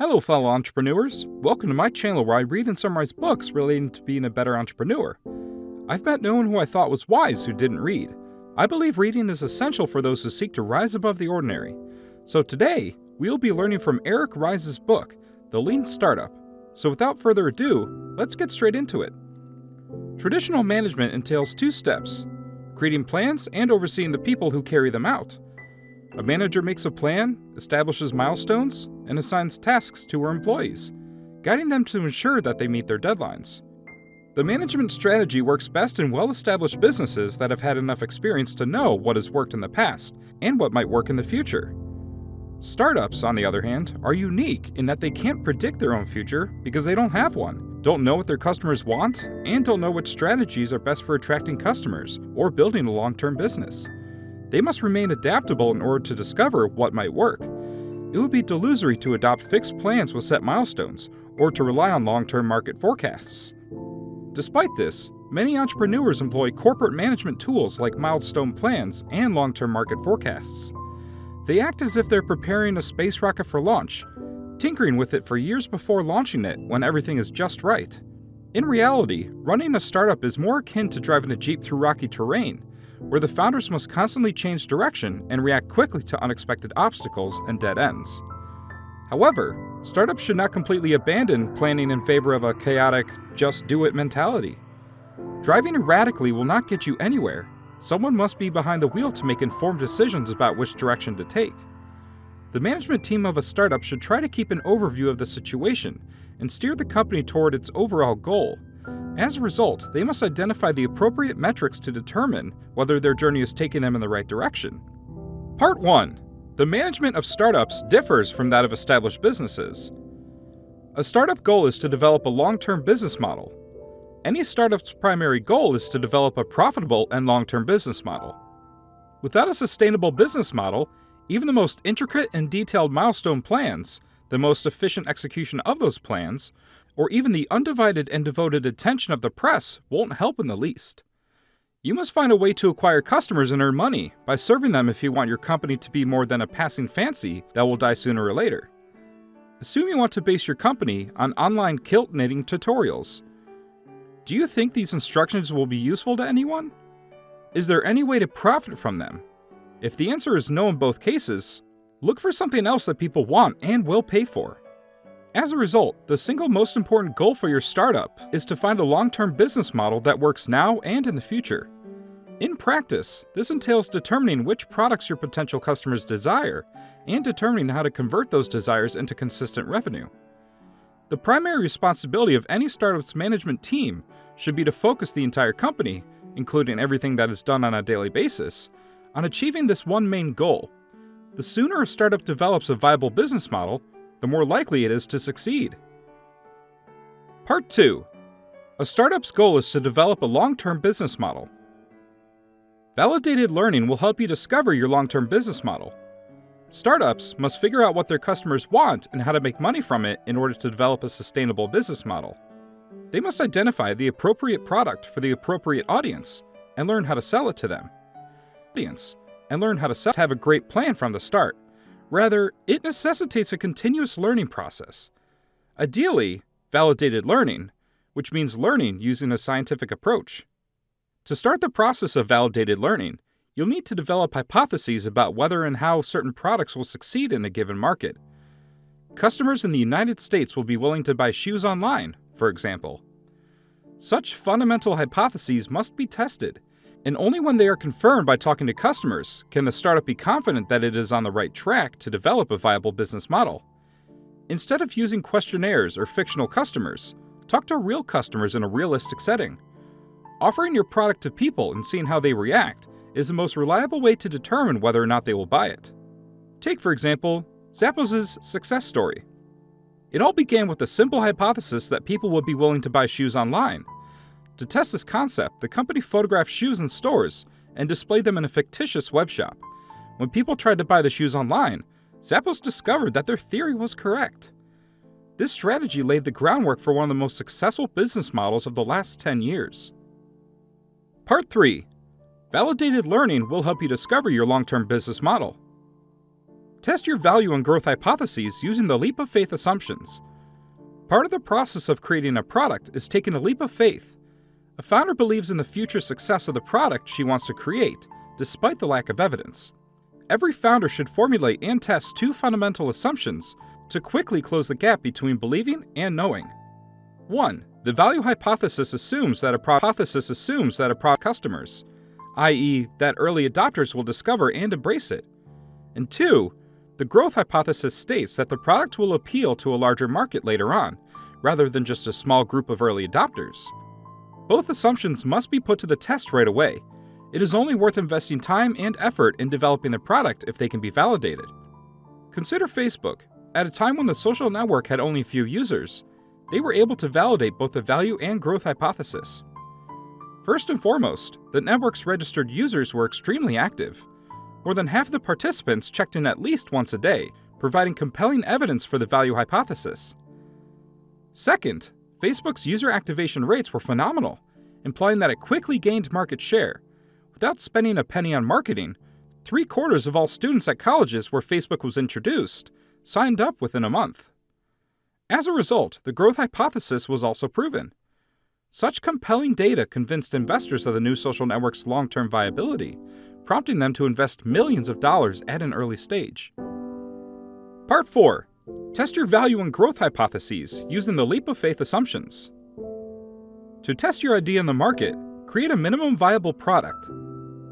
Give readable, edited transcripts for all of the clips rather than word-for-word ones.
Hello, fellow entrepreneurs. Welcome to my channel where I read and summarize books relating to being a better entrepreneur. I've met no one who I thought was wise who didn't read. I believe reading is essential for those who seek to rise above the ordinary. So today, we'll be learning from Eric Ries's book, The Lean Startup. So without further ado, let's get straight into it. Traditional management entails two steps: creating plans and overseeing the people who carry them out. A manager makes a plan, establishes milestones, and assigns tasks to her employees, guiding them to ensure that they meet their deadlines. The management strategy works best in well-established businesses that have had enough experience to know what has worked in the past and what might work in the future. Startups, on the other hand, are unique in that they can't predict their own future because they don't have one, don't know what their customers want, and don't know which strategies are best for attracting customers or building a long-term business. They must remain adaptable in order to discover what might work. It would be delusory to adopt fixed plans with set milestones or to rely on long-term market forecasts. Despite this, many entrepreneurs employ corporate management tools like milestone plans and long-term market forecasts. They act as if they're preparing a space rocket for launch, tinkering with it for years before launching it when everything is just right. In reality, running a startup is more akin to driving a Jeep through rocky terrain, where the founders must constantly change direction and react quickly to unexpected obstacles and dead ends. However, startups should not completely abandon planning in favor of a chaotic, just-do-it mentality. Driving erratically will not get you anywhere. Someone must be behind the wheel to make informed decisions about which direction to take. The management team of a startup should try to keep an overview of the situation and steer the company toward its overall goal. As a result, they must identify the appropriate metrics to determine whether their journey is taking them in the right direction. Part 1. The management of startups differs from that of established businesses. A startup goal is to develop a long-term business model. Any startup's primary goal is to develop a profitable and long-term business model. Without a sustainable business model, even the most intricate and detailed milestone plans, the most efficient execution of those plans, or even the undivided and devoted attention of the press won't help in the least. You must find a way to acquire customers and earn money by serving them if you want your company to be more than a passing fancy that will die sooner or later. Assume you want to base your company on online kilt knitting tutorials. Do you think these instructions will be useful to anyone? Is there any way to profit from them? If the answer is no in both cases, look for something else that people want and will pay for. As a result, the single most important goal for your startup is to find a long-term business model that works now and in the future. In practice, this entails determining which products your potential customers desire and determining how to convert those desires into consistent revenue. The primary responsibility of any startup's management team should be to focus the entire company, including everything that is done on a daily basis, on achieving this one main goal. The sooner a startup develops a viable business model, the more likely it is to succeed. Part 2. A startup's goal is to develop a long-term business model. Validated learning will help you discover your long-term business model. Startups must figure out what their customers want and how to make money from it in order to develop a sustainable business model. They must identify the appropriate product for the appropriate audience and learn how to sell it to them. Have a great plan from the start. Rather, it necessitates a continuous learning process. Ideally, validated learning, which means learning using a scientific approach. To start the process of validated learning, you'll need to develop hypotheses about whether and how certain products will succeed in a given market. Customers in the United States will be willing to buy shoes online, for example. Such fundamental hypotheses must be tested, and only when they are confirmed by talking to customers can the startup be confident that it is on the right track to develop a viable business model. Instead of using questionnaires or fictional customers, talk to real customers in a realistic setting. Offering your product to people and seeing how they react is the most reliable way to determine whether or not they will buy it. Take, for example, Zappos' success story. It all began with a simple hypothesis that people would be willing to buy shoes online. To test this concept, the company photographed shoes in stores and displayed them in a fictitious webshop. When people tried to buy the shoes online, Zappos discovered that their theory was correct. This strategy laid the groundwork for one of the most successful business models of the last 10 years. Part 3. Validated learning will help you discover your long-term business model. Test your value and growth hypotheses using the leap of faith assumptions. Part of the process of creating a product is taking a leap of faith. A founder believes in the future success of the product she wants to create, despite the lack of evidence. Every founder should formulate and test two fundamental assumptions to quickly close the gap between believing and knowing. 1. The value hypothesis assumes that a product customers, i.e., that early adopters will discover and embrace it. And 2. The growth hypothesis states that the product will appeal to a larger market later on, rather than just a small group of early adopters. Both assumptions must be put to the test right away. It is only worth investing time and effort in developing the product if they can be validated. Consider Facebook. At a time when the social network had only a few users, they were able to validate both the value and growth hypothesis. First and foremost, the network's registered users were extremely active. More than half of the participants checked in at least once a day, providing compelling evidence for the value hypothesis. Second, Facebook's user activation rates were phenomenal, implying that it quickly gained market share. Without spending a penny on marketing, 3/4 of all students at colleges where Facebook was introduced signed up within a month. As a result, the growth hypothesis was also proven. Such compelling data convinced investors of the new social network's long-term viability, prompting them to invest millions of dollars at an early stage. Part 4. Test your value and growth hypotheses using the leap of faith assumptions. To test your idea in the market, create a minimum viable product.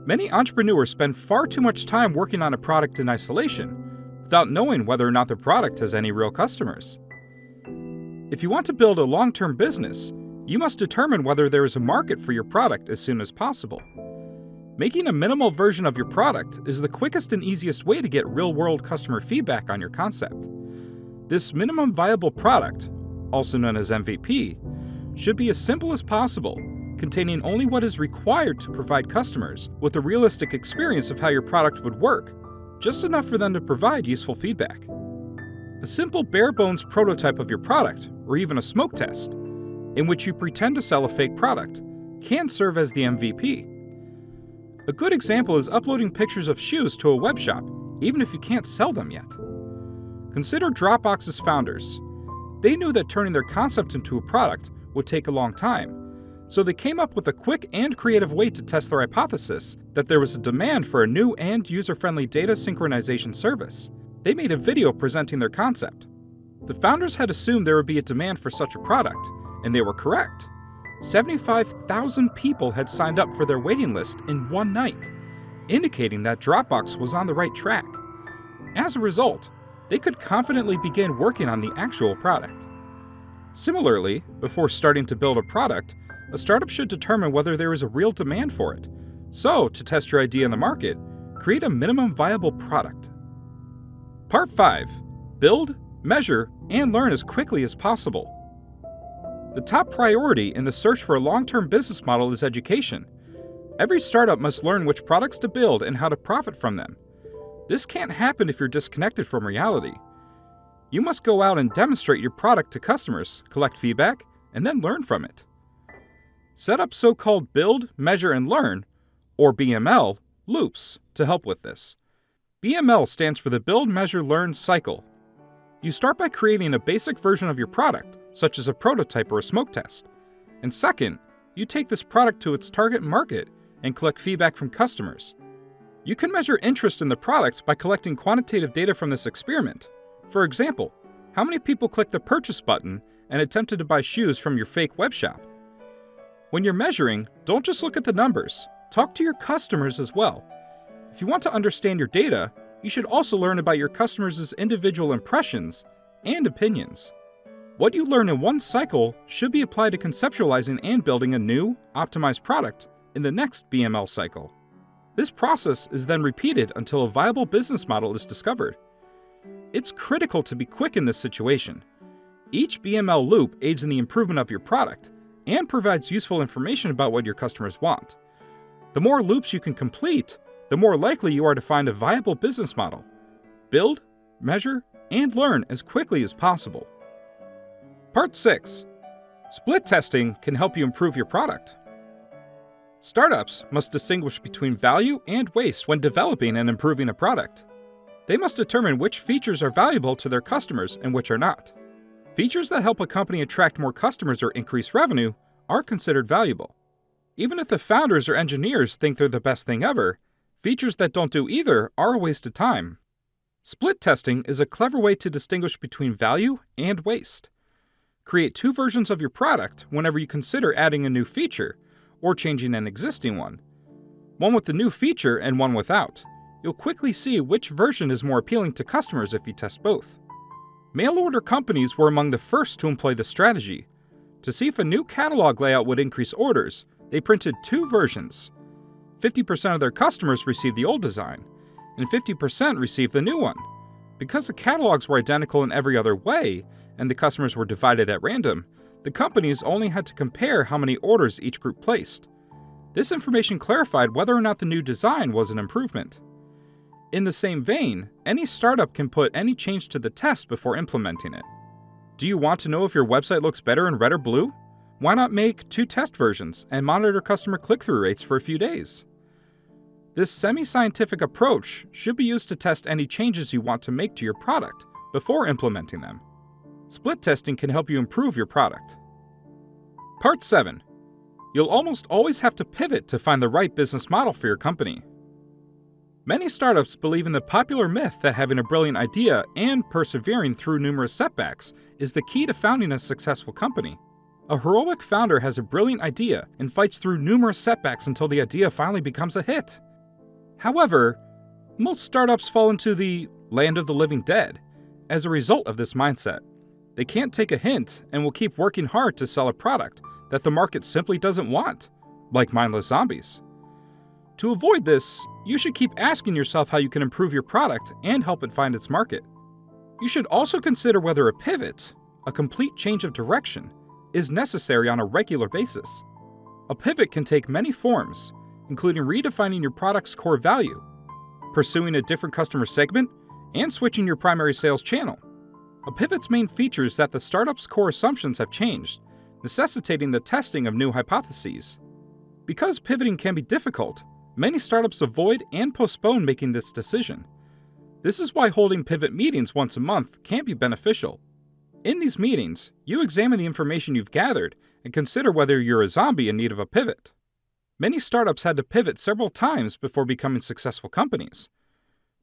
Many entrepreneurs spend far too much time working on a product in isolation, without knowing whether or not the product has any real customers. If you want to build a long-term business, you must determine whether there is a market for your product as soon as possible. Making a minimal version of your product is the quickest and easiest way to get real-world customer feedback on your concept. This minimum viable product, also known as MVP, should be as simple as possible, containing only what is required to provide customers with a realistic experience of how your product would work, just enough for them to provide useful feedback. A simple bare-bones prototype of your product, or even a smoke test, in which you pretend to sell a fake product, can serve as the MVP. A good example is uploading pictures of shoes to a web shop, even if you can't sell them yet. Consider Dropbox's founders. They knew that turning their concept into a product would take a long time, so they came up with a quick and creative way to test their hypothesis that there was a demand for a new and user-friendly data synchronization service. They made a video presenting their concept. The founders had assumed there would be a demand for such a product, and they were correct. 75,000 people had signed up for their waiting list in one night, indicating that Dropbox was on the right track. As a result, they could confidently begin working on the actual product. Similarly, before starting to build a product, a startup should determine whether there is a real demand for it. So, to test your idea in the market, create a minimum viable product. Part 5. Build, measure, and learn as quickly as possible. The top priority in the search for a long-term business model is education. Every startup must learn which products to build and how to profit from them. This can't happen if you're disconnected from reality. You must go out and demonstrate your product to customers, collect feedback, and then learn from it. Set up so-called build, measure, and learn, or BML, loops to help with this. BML stands for the build, measure, learn cycle. You start by creating a basic version of your product, such as a prototype or a smoke test. And second, you take this product to its target market and collect feedback from customers. You can measure interest in the product by collecting quantitative data from this experiment. For example, how many people clicked the purchase button and attempted to buy shoes from your fake web shop? When you're measuring, don't just look at the numbers. Talk to your customers as well. If you want to understand your data, you should also learn about your customers' individual impressions and opinions. What you learn in one cycle should be applied to conceptualizing and building a new, optimized product in the next BML cycle. This process is then repeated until a viable business model is discovered. It's critical to be quick in this situation. Each BML loop aids in the improvement of your product and provides useful information about what your customers want. The more loops you can complete, the more likely you are to find a viable business model. Build, measure, and learn as quickly as possible. Part 6. Split testing can help you improve your product. Startups must distinguish between value and waste when developing and improving a product. They must determine which features are valuable to their customers and which are not. Features that help a company attract more customers or increase revenue are considered valuable. Even if the founders or engineers think they're the best thing ever, features that don't do either are a waste of time. Split testing is a clever way to distinguish between value and waste. Create two versions of your product whenever you consider adding a new feature or changing an existing one. One with the new feature and one without. You'll quickly see which version is more appealing to customers if you test both. Mail-order companies were among the first to employ this strategy. To see if a new catalog layout would increase orders, they printed two versions. 50% of their customers received the old design, and 50% received the new one. Because the catalogs were identical in every other way, and the customers were divided at random, the companies only had to compare how many orders each group placed. This information clarified whether or not the new design was an improvement. In the same vein, any startup can put any change to the test before implementing it. Do you want to know if your website looks better in red or blue? Why not make two test versions and monitor customer click-through rates for a few days? This semi-scientific approach should be used to test any changes you want to make to your product before implementing them. Split testing can help you improve your product. Part 7. You'll almost always have to pivot to find the right business model for your company. Many startups believe in the popular myth that having a brilliant idea and persevering through numerous setbacks is the key to founding a successful company. A heroic founder has a brilliant idea and fights through numerous setbacks until the idea finally becomes a hit. However, most startups fall into the land of the living dead as a result of this mindset. They can't take a hint and will keep working hard to sell a product that the market simply doesn't want, like mindless zombies. To avoid this, you should keep asking yourself how you can improve your product and help it find its market. You should also consider whether a pivot, a complete change of direction, is necessary on a regular basis. A pivot can take many forms, including redefining your product's core value, pursuing a different customer segment, and switching your primary sales channel. A pivot's main feature is that the startup's core assumptions have changed, necessitating the testing of new hypotheses. Because pivoting can be difficult, many startups avoid and postpone making this decision. This is why holding pivot meetings once a month can be beneficial. In these meetings, you examine the information you've gathered and consider whether you're a zombie in need of a pivot. Many startups had to pivot several times before becoming successful companies.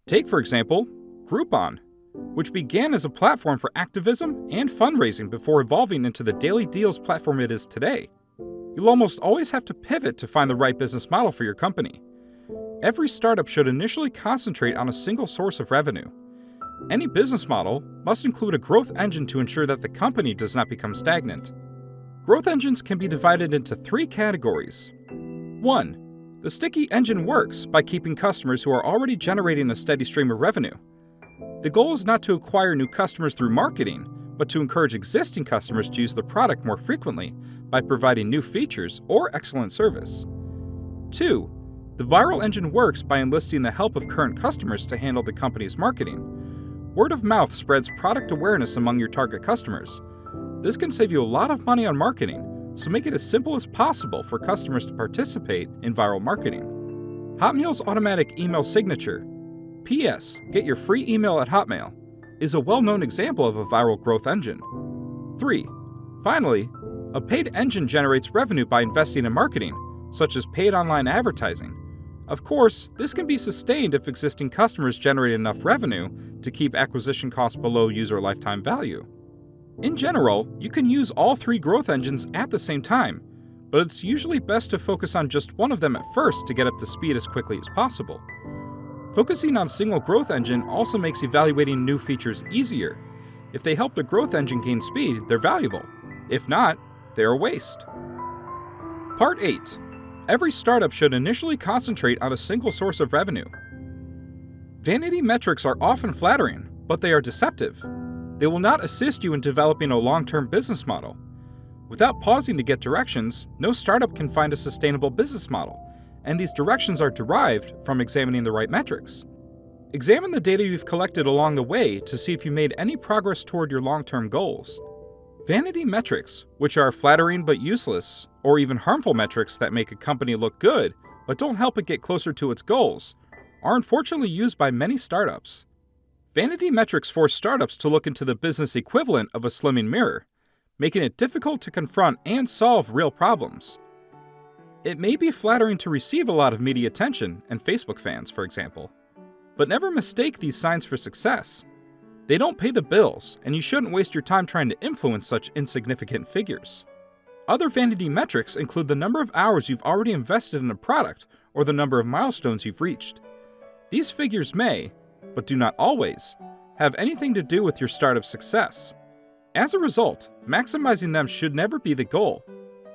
Take, for example, Groupon, which began as a platform for activism and fundraising before evolving into the daily deals platform it is today. You'll almost always have to pivot to find the right business model for your company. Every startup should initially concentrate on a single source of revenue. Any business model must include a growth engine to ensure that the company does not become stagnant. Growth engines can be divided into three categories. 1. The sticky engine works by keeping customers who are already generating a steady stream of revenue. The goal is not to acquire new customers through marketing, but to encourage existing customers to use the product more frequently by providing new features or excellent service. 2. The viral engine works by enlisting the help of current customers to handle the company's marketing. Word of mouth spreads product awareness among your target customers. This can save you a lot of money on marketing, so make it as simple as possible for customers to participate in viral marketing. Hotmail's automatic email signature, PS, get your free email at Hotmail, is a well-known example of a viral growth engine. 3. Finally, a paid engine generates revenue by investing in marketing, such as paid online advertising. Of course, this can be sustained if existing customers generate enough revenue to keep acquisition costs below user lifetime value. In general, you can use all three growth engines at the same time, but it's usually best to focus on just one of them at first to get up to speed as quickly as possible. Focusing on a single growth engine also makes evaluating new features easier. If they help the growth engine gain speed, they're valuable. If not, they're a waste. Part 8. Every startup should initially concentrate on a single source of revenue. Vanity metrics are often flattering, but they are deceptive. They will not assist you in developing a long-term business model. Without pausing to get directions, no startup can find a sustainable business model, and these directions are derived from examining the right metrics. Examine the data you've collected along the way to see if you made any progress toward your long-term goals. Vanity metrics, which are flattering but useless, or even harmful metrics that make a company look good but don't help it get closer to its goals, are unfortunately used by many startups. Vanity metrics force startups to look into the business equivalent of a slimming mirror, making it difficult to confront and solve real problems. It may be flattering to receive a lot of media attention and Facebook fans, for example, but never mistake these signs for success. They don't pay the bills, and you shouldn't waste your time trying to influence such insignificant figures. Other vanity metrics include the number of hours you've already invested in a product or the number of milestones you've reached. These figures may, but do not always, have anything to do with your startup's success. As a result, maximizing them should never be the goal.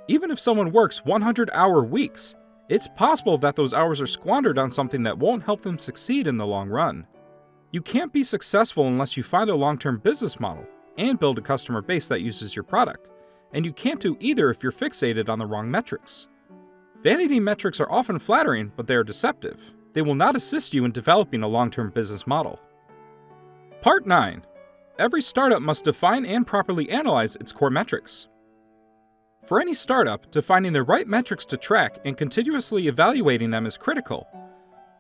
Even if someone works 100-hour weeks, it's possible that those hours are squandered on something that won't help them succeed in the long run. You can't be successful unless you find a long-term business model and build a customer base that uses your product, and you can't do either if you're fixated on the wrong metrics. Vanity metrics are often flattering, but they are deceptive. They will not assist you in developing a long-term business model. Part 9. Every startup must define and properly analyze its core metrics. For any startup, defining the right metrics to track and continuously evaluating them is critical.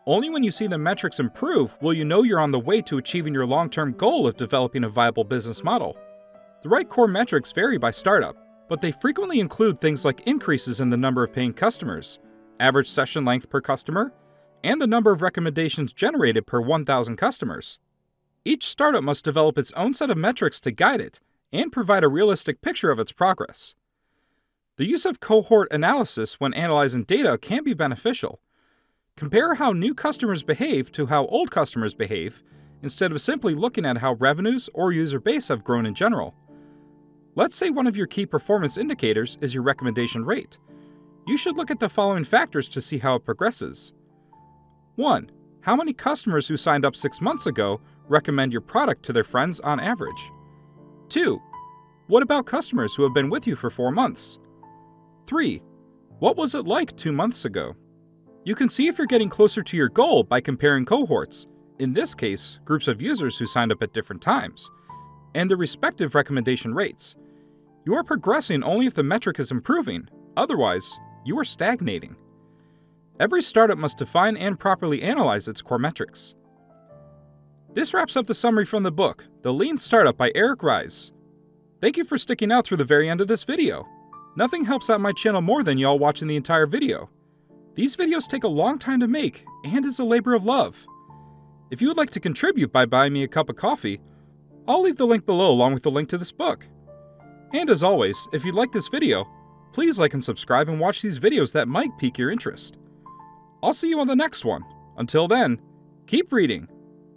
Only when you see the metrics improve will you know you're on the way to achieving your long-term goal of developing a viable business model. The right core metrics vary by startup, but they frequently include things like increases in the number of paying customers, average session length per customer, and the number of recommendations generated per 1,000 customers. Each startup must develop its own set of metrics to guide it and provide a realistic picture of its progress. The use of cohort analysis when analyzing data can be beneficial. Compare how new customers behave to how old customers behave, instead of simply looking at how revenues or user base have grown in general. Let's say one of your key performance indicators is your recommendation rate. You should look at the following factors to see how it progresses. 1. How many customers who signed up 6 months ago recommend your product to their friends on average? 2. What about customers who have been with you for 4 months? 3. What was it like 2 months ago? You can see if you're getting closer to your goal by comparing cohorts, in this case, groups of users who signed up at different times, and their respective recommendation rates. You are progressing only if the metric is improving, otherwise, you are stagnating. Every startup must define and properly analyze its core metrics. This wraps up the summary from the book, The Lean Startup by Ries. Thank you for sticking out through the very end of this video. Nothing helps out my channel more than y'all watching the entire video. These videos take a long time to make and is a labor of love. If you would like to contribute by buying me a cup of coffee, I'll leave the link below along with the link to this book. And as always, if you like this video, please like and subscribe and watch these videos that might pique your interest. I'll see you on the next one. Until then, keep reading.